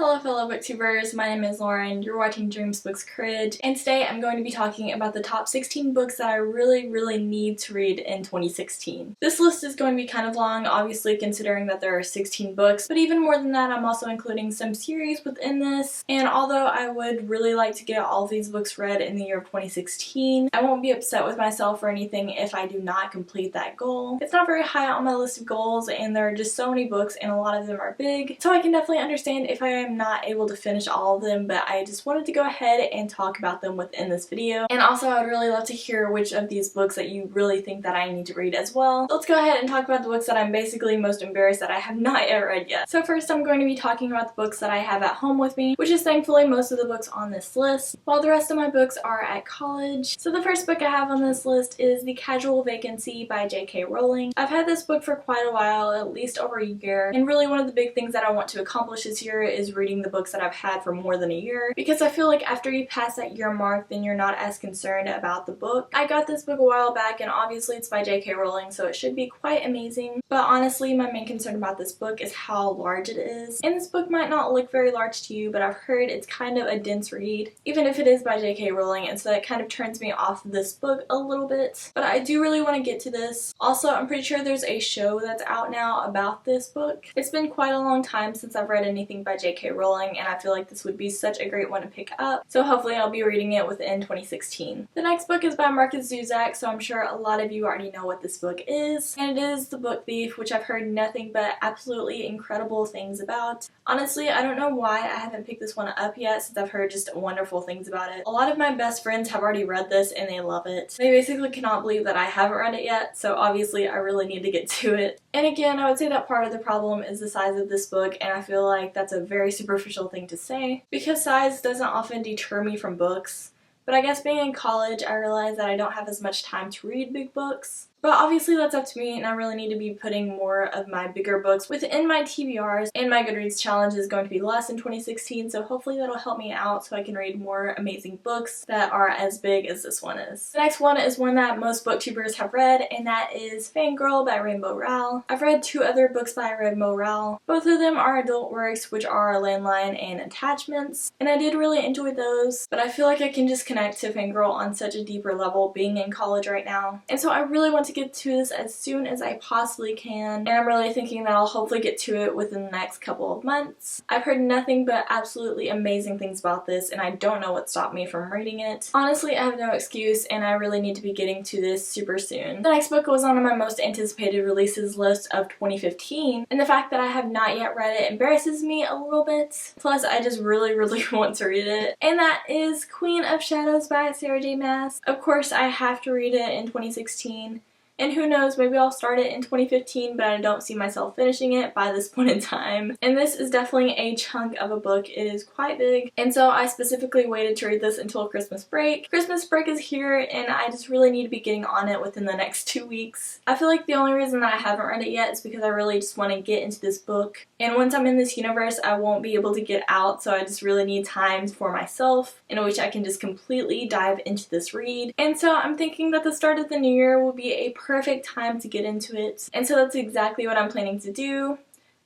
Hello fellow booktubers, my name is Lauren, you're watching Dreams Books Courage, and today I'm going to be talking about the top 16 books that I really need to read in 2016. This list is going to be kind of long, obviously considering that there are 16 books, but even more than that I'm also including some series within this, and although I would really like to get all of these books read in the year of 2016, I won't be upset with myself or anything if I do not complete that goal. It's not very high on my list of goals and there are just so many books and a lot of them are big, so I can definitely understand if I am not able to finish all of them, but I just wanted to go ahead and talk about them within this video. And also I would really love to hear which of these books that you really think that I need to read as well. So let's go ahead and talk about the books that I'm basically most embarrassed that I have not yet read yet. So first I'm going to be talking about the books that I have at home with me, which is thankfully most of the books on this list, while the rest of my books are at college. So the first book I have on this list is The Casual Vacancy by J.K. Rowling. I've had this book for quite a while, at least over a year, and really one of the big things that I want to accomplish this year is reading the books that I've had for more than a year, because I feel like after you pass that year mark then you're not as concerned about the book. I got this book a while back and obviously it's by J.K. Rowling so it should be quite amazing, but honestly my main concern about this book is how large it is. And this book might not look very large to you, but I've heard it's kind of a dense read, even if it is by J.K. Rowling, and so that kind of turns me off of this book a little bit. But I do really want to get to this. Also, I'm pretty sure there's a show that's out now about this book. It's been quite a long time since I've read anything by J.K. Rowling and I feel like this would be such a great one to pick up, so hopefully I'll be reading it within 2016. The next book is by Markus Zusak, so I'm sure a lot of you already know what this book is, and it is The Book Thief, which I've heard nothing but absolutely incredible things about. Honestly, I don't know why I haven't picked this one up yet since I've heard just wonderful things about it. A lot of my best friends have already read this and they love it. They basically cannot believe that I haven't read it yet, so obviously I really need to get to it. And again, I would say that part of the problem is the size of this book, and I feel like that's a very superficial thing to say, because size doesn't often deter me from books. But I guess being in college, I realized that I don't have as much time to read big books. But obviously that's up to me and I really need to be putting more of my bigger books within my TBRs, and my Goodreads challenge is going to be less in 2016, so hopefully that'll help me out so I can read more amazing books that are as big as this one is. The next one is one that most booktubers have read, and that is Fangirl by Rainbow Rowell. I've read two other books by Rainbow Rowell. Both of them are adult works, which are Landline and Attachments, and I did really enjoy those, but I feel like I can just connect to Fangirl on such a deeper level being in college right now, and so I really want to get to this as soon as I possibly can, and I'm really thinking that I'll hopefully get to it within the next couple of months. I've heard nothing but absolutely amazing things about this and I don't know what stopped me from reading it. Honestly, I have no excuse and I really need to be getting to this super soon. The next book was on my most anticipated releases list of 2015, and the fact that I have not yet read it embarrasses me a little bit. Plus, I just really want to read it, and that is Queen of Shadows by Sarah J Maas. Of course, I have to read it in 2016. And who knows, maybe I'll start it in 2015, but I don't see myself finishing it by this point in time. And this is definitely a chunk of a book. It is quite big, and so I specifically waited to read this until Christmas break. Christmas break is here, and I just really need to be getting on it within the next 2 weeks. I feel like the only reason that I haven't read it yet is because I really just want to get into this book. And once I'm in this universe, I won't be able to get out, so I just really need time for myself in which I can just completely dive into this read. And so I'm thinking that the start of the new year will be a perfect time to get into it, and so that's exactly what I'm planning to do.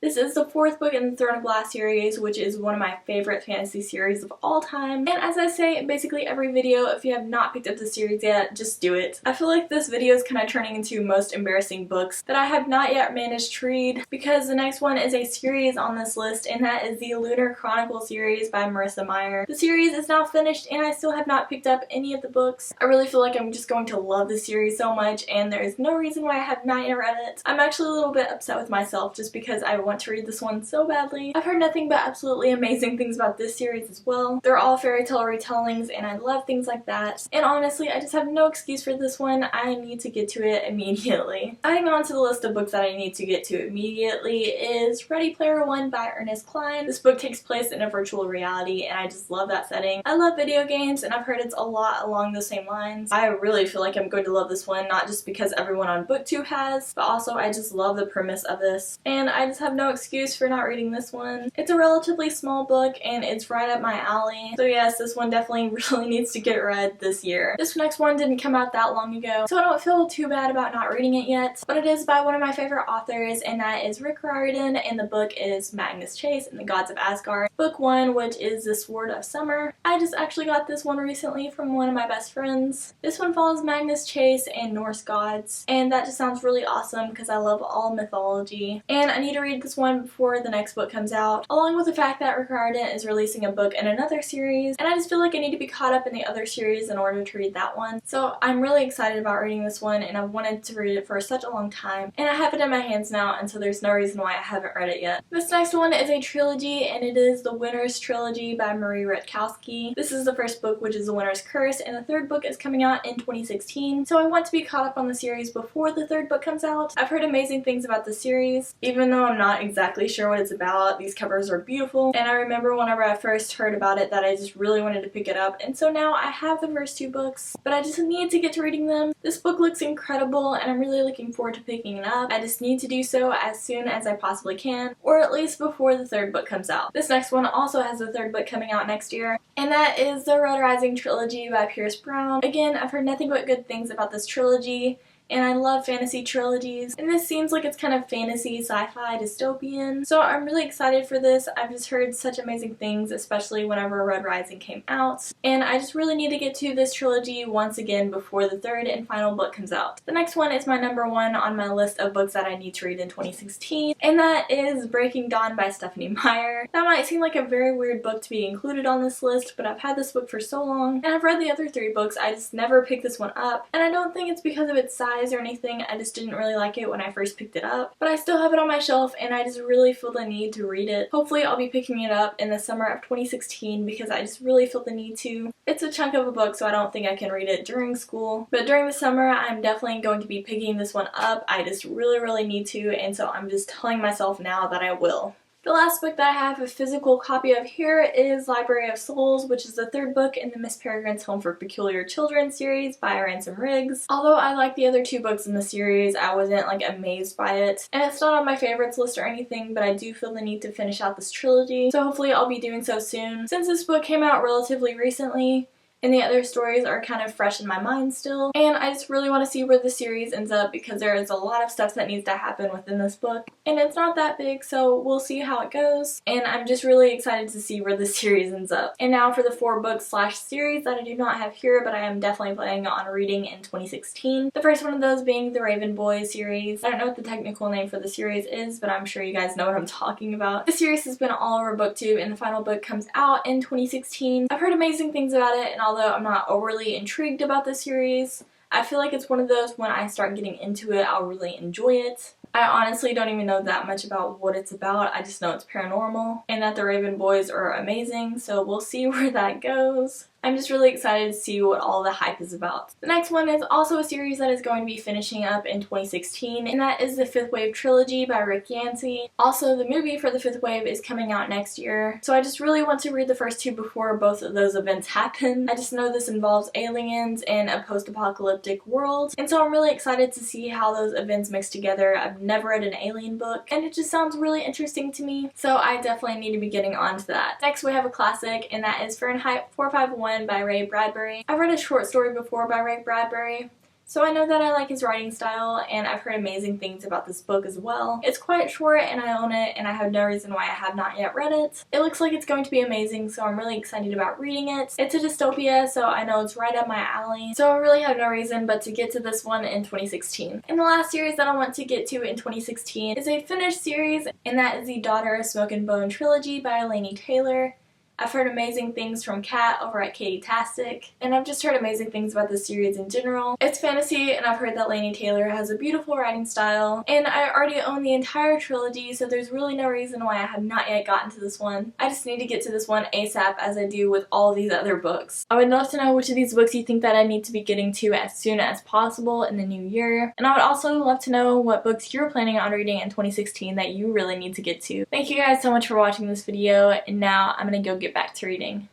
This is the fourth book in the Throne of Glass series, which is one of my favorite fantasy series of all time. And as I say in basically every video, if you have not picked up the series yet, just do it. I feel like this video is kind of turning into most embarrassing books that I have not yet managed to read, because the next one is a series on this list, and that is the Lunar Chronicle series by Marissa Meyer. The series is now finished and I still have not picked up any of the books. I really feel like I'm just going to love the series so much, and there is no reason why I have not yet read it. I'm actually a little bit upset with myself just because I want to read this one so badly. I've heard nothing but absolutely amazing things about this series as well. They're all fairy tale retellings and I love things like that. And honestly, I just have no excuse for this one. I need to get to it immediately. Adding on to the list of books that I need to get to immediately is Ready Player One by Ernest Cline. This book takes place in a virtual reality and I just love that setting. I love video games and I've heard it's a lot along the same lines. I really feel like I'm going to love this one, not just because everyone on BookTube has, but also I just love the premise of this. And I just have no excuse for not reading this one. It's a relatively small book and it's right up my alley. So yes, this one definitely really needs to get read this year. This next one didn't come out that long ago, so I don't feel too bad about not reading it yet. But it is by one of my favorite authors, and that is Rick Riordan, and the book is Magnus Chase and the Gods of Asgard. Book 1, which is The Sword of Summer. I just actually got this one recently from one of my best friends. This one follows Magnus Chase and Norse gods, and that just sounds really awesome because I love all mythology. And I need to read this one before the next book comes out, along with the fact that Rick Riordan is releasing a book in another series, and I just feel like I need to be caught up in the other series in order to read that one. So I'm really excited about reading this one, and I've wanted to read it for such a long time, and I have it in my hands now, and so there's no reason why I haven't read it yet. This next one is a trilogy, and it is The Winter's Trilogy by Marie Rutkowski. This is the first book, which is The Winter's Curse, and the third book is coming out in 2016, so I want to be caught up on the series before the third book comes out. I've heard amazing things about the series, even though I'm not exactly sure what it's about. These covers are beautiful, and I remember whenever I first heard about it that I just really wanted to pick it up, and so now I have the first two books, but I just need to get to reading them. This book looks incredible, and I'm really looking forward to picking it up. I just need to do so as soon as I possibly can, or at least before the third book comes out. This next one also has the third book coming out next year, and that is The Red Rising Trilogy by Pierce Brown. Again, I've heard nothing but good things about this trilogy, and I love fantasy trilogies, and this seems like it's kind of fantasy, sci-fi, dystopian, so I'm really excited for this. I've just heard such amazing things, especially whenever Red Rising came out, and I just really need to get to this trilogy once again before the third and final book comes out. The next one is my number one on my list of books that I need to read in 2016, and that is Breaking Dawn by Stephenie Meyer. That might seem like a very weird book to be included on this list, but I've had this book for so long, and I've read the other three books. I just never picked this one up, and I don't think it's because of its size or anything. I just didn't really like it when I first picked it up, but I still have it on my shelf, and I just really feel the need to read it. Hopefully I'll be picking it up in the summer of 2016 because I just really feel the need to. It's a chunk of a book, so I don't think I can read it during school, but during the summer I'm definitely going to be picking this one up. I just really need to, and so I'm just telling myself now that I will. The last book that I have a physical copy of here is Library of Souls, which is the third book in the Miss Peregrine's Home for Peculiar Children series by Ransom Riggs. Although I like the other two books in the series, I wasn't like amazed by it. And it's not on my favorites list or anything, but I do feel the need to finish out this trilogy, so hopefully I'll be doing so soon. Since this book came out relatively recently, and the other stories are kind of fresh in my mind still, and I just really want to see where the series ends up because there is a lot of stuff that needs to happen within this book, and it's not that big, so we'll see how it goes, and I'm just really excited to see where the series ends up. And now for the 4-book/series that I do not have here, but I am definitely planning on reading in 2016. The first one of those being the Raven Boys series. I don't know what the technical name for the series is, but I'm sure you guys know what I'm talking about. The series has been all over BookTube, and the final book comes out in 2016. I've heard amazing things about it, and although I'm not overly intrigued about the series, I feel like it's one of those when I start getting into it, I'll really enjoy it. I honestly don't even know that much about what it's about. I just know it's paranormal and that the Raven Boys are amazing, so we'll see where that goes. I'm just really excited to see what all the hype is about. The next one is also a series that is going to be finishing up in 2016, and that is the Fifth Wave Trilogy by Rick Yancey. Also, the movie for the Fifth Wave is coming out next year, so I just really want to read the first two before both of those events happen. I just know this involves aliens and a post-apocalyptic world, and so I'm really excited to see how those events mix together. I've never read an alien book, and it just sounds really interesting to me, so I definitely need to be getting on to that. Next, we have a classic, and that is Fahrenheit 451 by Ray Bradbury. I've read a short story before by Ray Bradbury, so I know that I like his writing style, and I've heard amazing things about this book as well. It's quite short, and I own it, and I have no reason why I have not yet read it. It looks like it's going to be amazing, so I'm really excited about reading it. It's a dystopia, so I know it's right up my alley, so I really have no reason but to get to this one in 2016. And the last series that I want to get to in 2016 is a finished series, and that is the Daughter of Smoke and Bone trilogy by Laini Taylor. I've heard amazing things from Kat over at Katie-tastic, and I've just heard amazing things about this series in general. It's fantasy, and I've heard that Laini Taylor has a beautiful writing style, and I already own the entire trilogy, so there's really no reason why I have not yet gotten to this one. I just need to get to this one ASAP as I do with all these other books. I would love to know which of these books you think that I need to be getting to as soon as possible in the new year, and I would also love to know what books you're planning on reading in 2016 that you really need to get to. Thank you guys so much for watching this video, and now I'm gonna go get back to reading.